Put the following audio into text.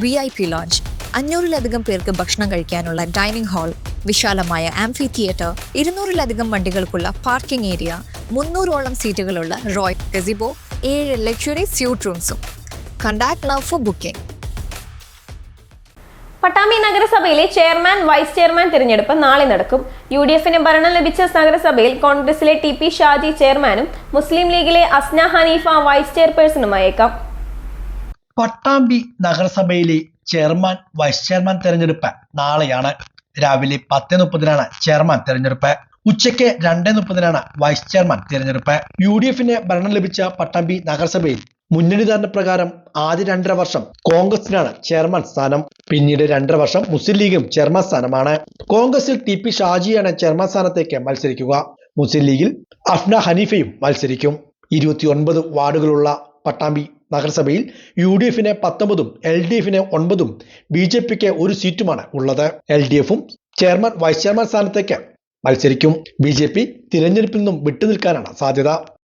VIP launch, 500-ലധികം പേർക്ക് ഭക്ഷണം കഴിക്കാനുള്ള ഡൈനിങ് ഹാൾ, വിശാലമായ ആംഫി തിയേറ്റർ, 200-ലധികം വണ്ടികൾക്കുള്ള പാർക്കിംഗ് ഏരിയ, 300-ഓളം സീറ്റുകളുള്ള റോയൽ ഗസിബോ, 7 ലക്ഷറി സ്യൂട്ട് റൂംസും. Contact now for booking. Pattambi നഗരസഭയിലെ ചെയർമാൻ വൈസ് ചെയർമാൻ തിരഞ്ഞെടുപ്പ് നാളെ നടക്കും. UDF-ന് ഭരണം ലഭിച്ച നഗരസഭയിൽ കോൺഗ്രസിലെ TP ഷാജി ചെയർമാനും മുസ്ലിം ലീഗിലെ അസ്ന ഹനീഫ വൈസ് ചെയർപേഴ്സണുമായേക്കാം. പട്ടാമ്പി നഗരസഭയിലെ ചെയർമാൻ വൈസ് ചെയർമാൻ തെരഞ്ഞെടുപ്പ് നാളെയാണ്. രാവിലെ 10:30 ചെയർമാൻ തെരഞ്ഞെടുപ്പ്. ഉച്ചയ്ക്ക് 2:30 വൈസ് ചെയർമാൻ തിരഞ്ഞെടുപ്പ്. UDF-ന് ഭരണം ലഭിച്ച പട്ടാമ്പി നഗരസഭയിൽ മുന്നണി ധാരണ പ്രകാരം ആദ്യ 2.5 വർഷം കോൺഗ്രസിനാണ് ചെയർമാൻ സ്ഥാനം. പിന്നീട് 2.5 വർഷം മുസ്ലിം ലീഗും ചെയർമാൻ സ്ഥാനമാണ്. കോൺഗ്രസിൽ TP ഷാജിയാണ് ചെയർമാൻ സ്ഥാനത്തേക്ക് മത്സരിക്കുക. മുസ്ലിം ലീഗിൽ അസ്ന ഹനീഫയും മത്സരിക്കും. 29 വാർഡുകളുള്ള പട്ടാമ്പി നഗരസഭയിൽ UDF-ന് 19-ഉം LDF-ന് 9-ഉം BJP-ക്ക് 1 സീറ്റുമാണ് ഉള്ളത്. LDF-ഉം ചെയർമാൻ വൈസ് ചെയർമാൻ സ്ഥാനത്തേക്ക് മത്സരിക്കും. BJP തിരഞ്ഞെടുപ്പിൽ നിന്നും വിട്ടുനിൽക്കാനാണ് സാധ്യത.